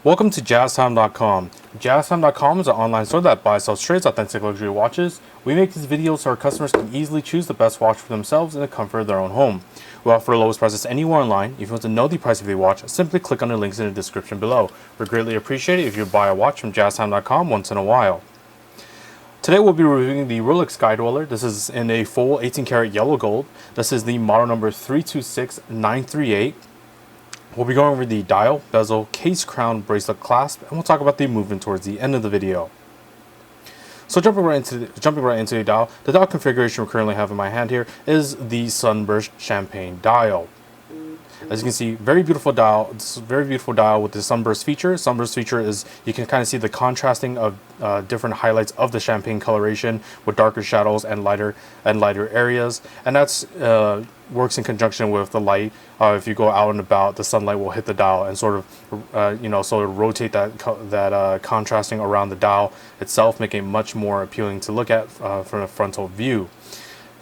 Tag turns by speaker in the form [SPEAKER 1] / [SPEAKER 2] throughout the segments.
[SPEAKER 1] Welcome to JazzTime.com. JazzTime.com is an online store that buys, sells, trades authentic luxury watches. We make these videos so our customers can easily choose the best watch for themselves in the comfort of their own home. We offer the lowest prices anywhere online. If you want to know the price of your watch, simply click on the links in the description below. We'd greatly appreciate it if you buy a watch from JazzTime.com once in a while. Today we'll be reviewing the Rolex Sky-Dweller. This is in a full 18 karat yellow gold. This is the model number 326938. We'll be going over the dial, bezel, case, crown, bracelet, clasp, and we'll talk about the movement towards the end of the video. So jumping right into the dial, the dial configuration we currently have in my hand here is the Sunburst Champagne dial. As you can see, very beautiful dial. This is a very beautiful dial with the sunburst feature. Sunburst feature is you can kind of see the contrasting of different highlights of the champagne coloration with darker shadows and lighter areas, and that's works in conjunction with the light. If you go out and about, the sunlight will hit the dial and sort of rotate that contrasting around the dial itself, making it much more appealing to look at from a frontal view.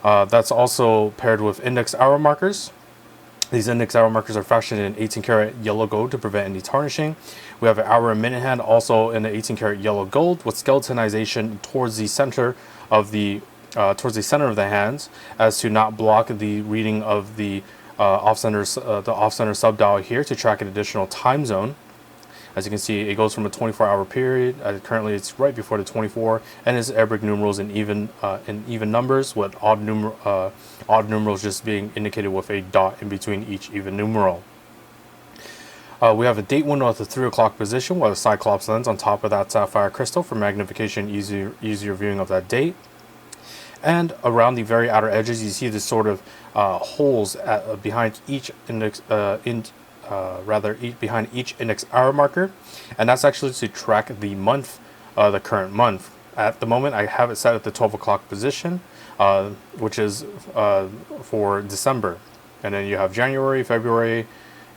[SPEAKER 1] That's also paired with index hour markers. These index hour markers are fashioned in 18 karat yellow gold to prevent any tarnishing. We have an hour and minute hand also in the 18 karat yellow gold with skeletonization towards the center of the hands, as to not block the reading of the off-center sub-dial here to track an additional time zone. As you can see, it goes from a 24-hour period. Currently, it's right before the 24, and it's Arabic numerals in even numbers, with odd numerals just being indicated with a dot in between each even numeral. We have a date window at the 3 o'clock position with a Cyclops lens on top of that sapphire crystal for magnification, easier viewing of that date. And around the very outer edges, you see this sort of holes behind each index. Behind each index hour marker, and that's actually to track the month, the current month. At the moment, I have it set at the 12 o'clock position, which is for December, and then you have January, February,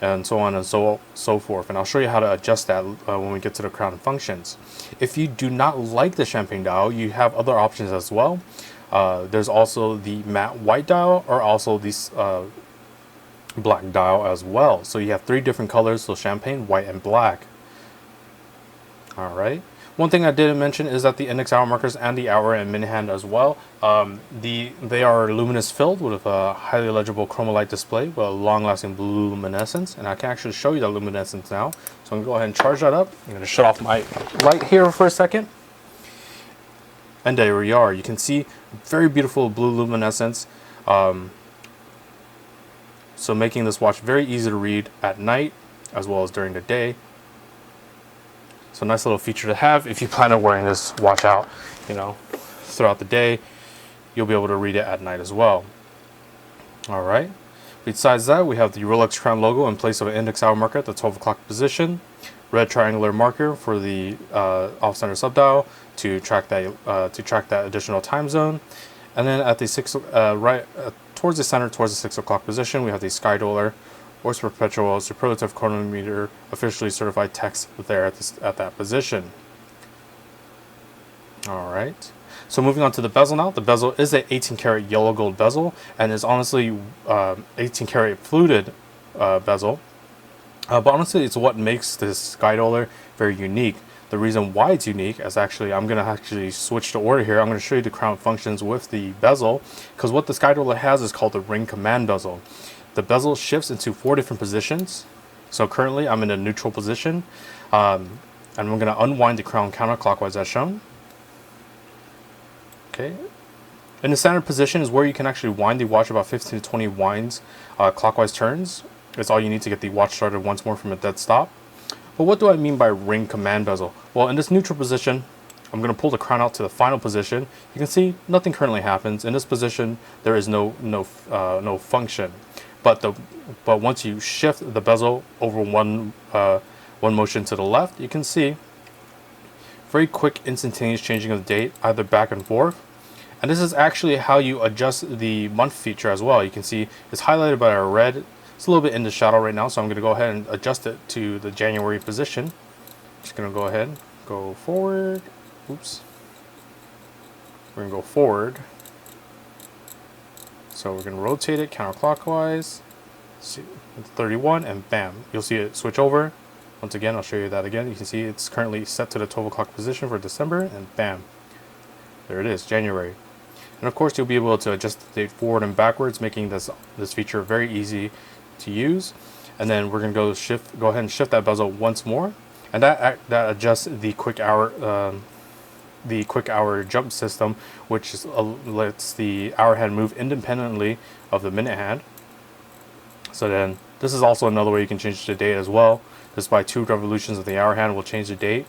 [SPEAKER 1] and so on and so forth. And I'll show you how to adjust that when we get to the crown functions. If you do not like the champagne dial, you have other options as well. There's also the matte white dial, or also these black dial as well. So you have three different colors, so champagne, white, and black. Alright. One thing I didn't mention is that the index hour markers and the hour and minute hand as well, they are luminous filled with a highly legible chromolite display with a long-lasting blue luminescence, and I can actually show you that luminescence now. So I'm going to go ahead and charge that up. I'm going to shut off my light here for a second. And there we are. You can see very beautiful blue luminescence. So making this watch very easy to read at night as well as during the day. So nice little feature to have if you plan on wearing this watch out, throughout the day. You'll be able to read it at night as well. All right. Besides that, we have the Rolex Crown logo in place of an index hour marker at the 12 o'clock position. Red triangular marker for the off-center subdial to track that additional time zone. And then at the towards the center, towards the 6 o'clock position, we have the Sky-Dweller, Oyster Perpetual, superlative chronometer, officially certified text there at that position. All right. So moving on to the bezel now. The bezel is an 18 karat yellow gold bezel, and is honestly 18 karat fluted bezel. But honestly, it's what makes this Sky-Dweller very unique. The reason why it's unique is I'm going to switch the order here. I'm going to show you the crown functions with the bezel, because what the Sky-Dweller has is called the ring command bezel. The bezel shifts into 4 different positions. So currently I'm in a neutral position, and I'm going to unwind the crown counterclockwise as shown. Okay. In the standard position is where you can actually wind the watch about 15 to 20 winds, clockwise turns. It's all you need to get the watch started once more from a dead stop. But what do I mean by ring command bezel? Well, in this neutral position, I'm going to pull the crown out to the final position. You can see nothing currently happens. In this position, there is no function. But once you shift the bezel over one motion to the left, you can see very quick instantaneous changing of the date, either back and forth. And this is actually how you adjust the month feature as well. You can see it's highlighted by a red. It's a little bit in the shadow right now, so I'm going to go ahead and adjust it to the January position. Just going to go ahead, go forward. Oops. We're going to go forward. So we're going to rotate it counterclockwise. See, 31, and bam, you'll see it switch over. Once again, I'll show you that again. You can see it's currently set to the 12 o'clock position for December, and bam, there it is, January. And of course, you'll be able to adjust the date forward and backwards, making this feature very easy to use. And then we're going to go ahead and shift that bezel once more, and that adjusts the quick hour jump system, which lets the hour hand move independently of the minute hand. So then this is also another way you can change the date as well. Just by 2 revolutions of the hour hand will change the date.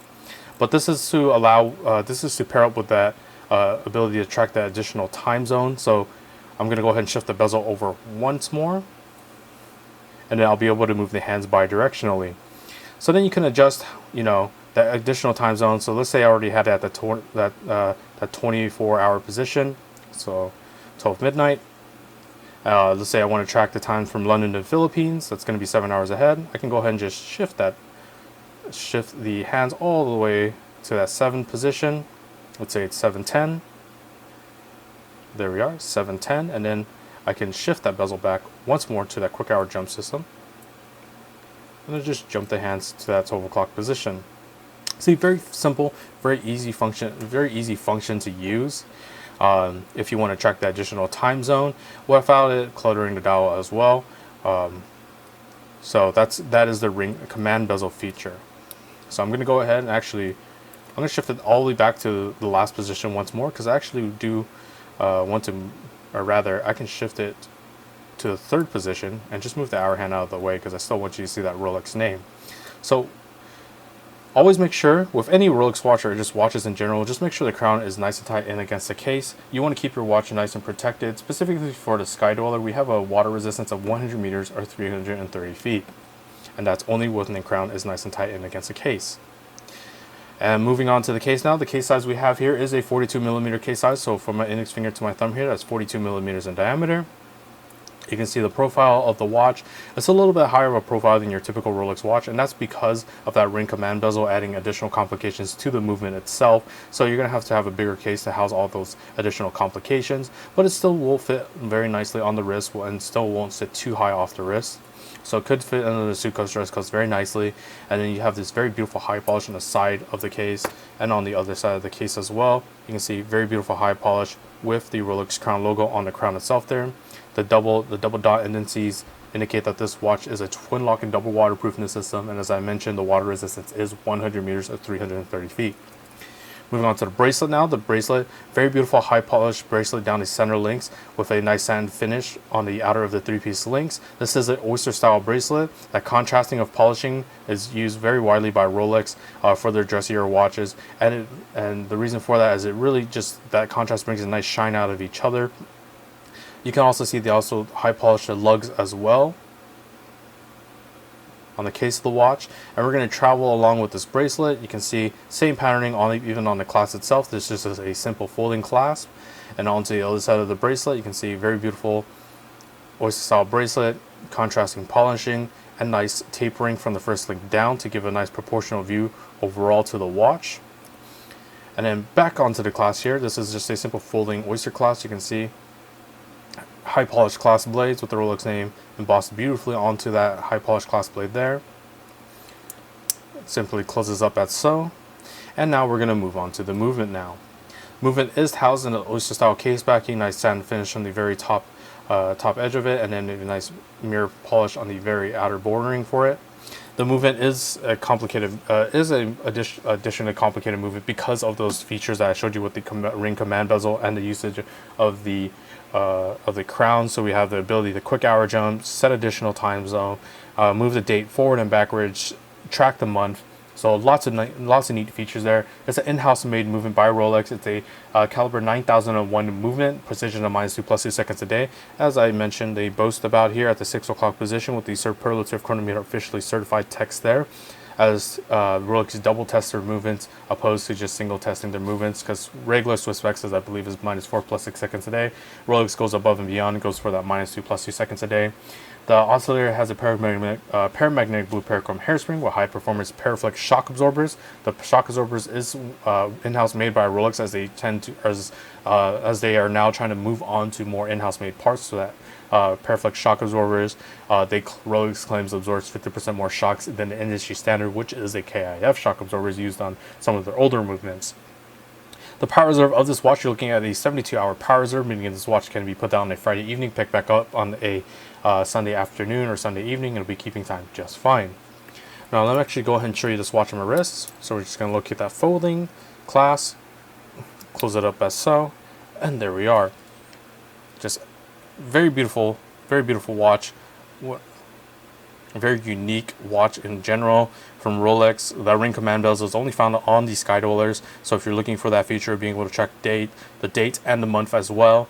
[SPEAKER 1] But this is to pair up with that ability to track that additional time zone. So I'm going to go ahead and shift the bezel over once more, and then I'll be able to move the hands bi-directionally. So then you can adjust, that additional time zone. So let's say I already had it at that 24-hour position, so 12 midnight. Let's say I want to track the time from London to the Philippines. That's going to be 7 hours ahead. I can go ahead and just shift the hands all the way to that 7 position. Let's say it's 7:10. There we are, 7:10, and then I can shift that bezel back once more to that quick hour jump system, and then just jump the hands to that 12 o'clock position. See, very simple, very easy function to use. If you want to track the additional time zone without it cluttering the dial as well. So that is the ring command bezel feature. So I'm going to go ahead and I'm going to shift it all the way back to the last position once more, because I actually do want to, or rather I can shift it to the 3rd position and just move the hour hand out of the way, because I still want you to see that Rolex name. So always make sure, with any Rolex watch or just watches in general, just make sure the crown is nice and tight in against the case. You want to keep your watch nice and protected. Specifically for the Sky-Dweller, we have a water resistance of 100 meters or 330 feet. And that's only when the crown is nice and tight in against the case. And moving on to the case now, the case size we have here is a 42 millimeter case size. So from my index finger to my thumb here, that's 42 millimeters in diameter. You can see the profile of the watch. It's a little bit higher of a profile than your typical Rolex watch, and that's because of that ring command bezel adding additional complications to the movement itself. So you're going to have a bigger case to house all those additional complications, but it still will fit very nicely on the wrist and still won't sit too high off the wrist. So it could fit under the suit coat, dress coats very nicely. And then you have this very beautiful high polish on the side of the case and on the other side of the case as well. You can see very beautiful high polish with the Rolex crown logo on the crown itself there. The double dot indices indicate that this watch is a twin lock and double waterproofing system, and as I mentioned, the water resistance is 100 meters or 330 feet. Moving on to the bracelet now. The bracelet, very beautiful high polished bracelet down the center links with a nice satin finish on the outer of the 3-piece links. This is an oyster style bracelet. That contrasting of polishing is used very widely by Rolex for their dressier watches, and the reason for that is it really just, that contrast brings a nice shine out of each other. You can also see they also high polished the lugs as well on the case of the watch, and we're going to travel along with this bracelet. You can see same patterning even on the clasp itself. This just is a simple folding clasp, and onto the other side of the bracelet you can see very beautiful oyster style bracelet, contrasting polishing and nice tapering from the first link down to give a nice proportional view overall to the watch. And then back onto the clasp here, this is just a simple folding oyster clasp. You can see high polished clasp blades with the Rolex name embossed beautifully onto that high polished clasp blade there. It simply closes up as so. And now we're going to move on to the movement now. Movement is housed in an oyster style case backing, nice satin finish on the very top edge of it, and then a nice mirror polish on the very outer bordering for it. The movement is a complicated, additionally complicated movement because of those features that I showed you with the ring command bezel and the usage of the crown. So we have the ability to quick hour jump, set additional time zone, move the date forward and backwards, track the month. So lots of neat features there. It's an in-house made movement by Rolex. It's a caliber 9001 movement, precision of -2 + 2 seconds a day. As I mentioned, they boast about here at the 6 o'clock position with the superlative chronometer officially certified text there, as Rolex double test their movements opposed to just single testing their movements, because regular Swiss specs, I believe, is -4 + 6 seconds a day. Rolex goes above and beyond and goes for that -2 + 2 seconds a day. The oscillator has a paramagnetic blue parachrome hairspring with high performance Paraflex shock absorbers. The shock absorbers is in-house made by Rolex, as they are now trying to move on to more in-house made parts, so that Paraflex shock absorbers, Rolex claims absorbs 50% more shocks than the industry standard, which is a KIF shock absorbers used on some of their older movements. The power reserve of this watch, you're looking at a 72-hour power reserve, meaning this watch can be put down on a Friday evening, picked back up on a Sunday afternoon or Sunday evening, and it'll be keeping time just fine. Now let me actually go ahead and show you this watch on my wrist. So we're just going to locate that folding, clasp, close it up as so, and there we are. Just very beautiful watch. A very unique watch in general from Rolex. The ring command bezel is only found on the Sky-Dwellers, so if you're looking for that feature of being able to track the date and the month as well,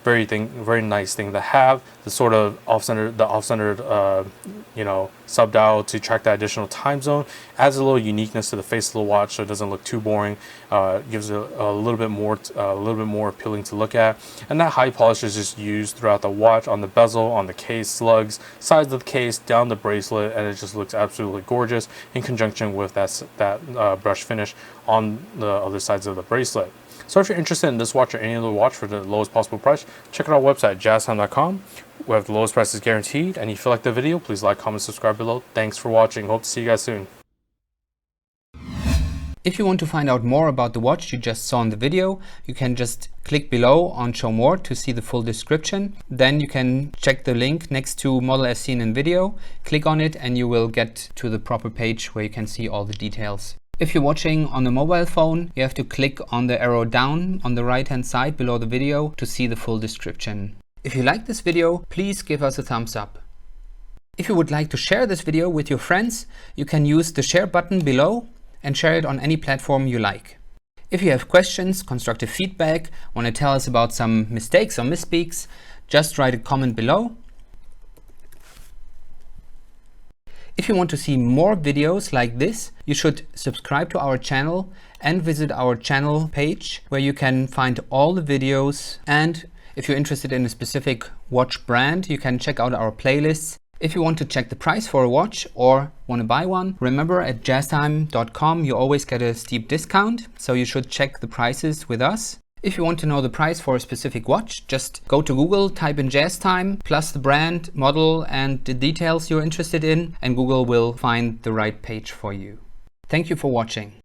[SPEAKER 1] very nice thing to have. The sort of off-centered sub dial to track that additional time zone adds a little uniqueness to the face of the watch, so it doesn't look too boring. Gives it a little bit more appealing to look at. And that high polish is just used throughout the watch, on the bezel, on the case slugs, sides of the case, down the bracelet, and it just looks absolutely gorgeous in conjunction with that brush finish on the other sides of the bracelet. So if you're interested in this watch or any other watch for the lowest possible price, check out our website, jazztime.com. We have the lowest prices guaranteed, and if you like the video, please like, comment, subscribe below. Thanks for watching. Hope to see you guys soon.
[SPEAKER 2] If you want to find out more about the watch you just saw in the video, you can just click below on Show More to see the full description. Then you can check the link next to model as seen in video, click on it, and you will get to the proper page where you can see all the details. If you're watching on a mobile phone, you have to click on the arrow down on the right hand side below the video to see the full description. If you like this video, please give us a thumbs up. If you would like to share this video with your friends, you can use the share button below and share it on any platform you like. If you have questions, constructive feedback, want to tell us about some mistakes or misspeaks, just write a comment below. If you want to see more videos like this, you should subscribe to our channel and visit our channel page where you can find all the videos. And if you're interested in a specific watch brand, you can check out our playlists. If you want to check the price for a watch or want to buy one, remember at jazztime.com you always get a steep discount, so you should check the prices with us. If you want to know the price for a specific watch, just go to Google, type in JazzTime, plus the brand, model, and the details you're interested in, and Google will find the right page for you. Thank you for watching.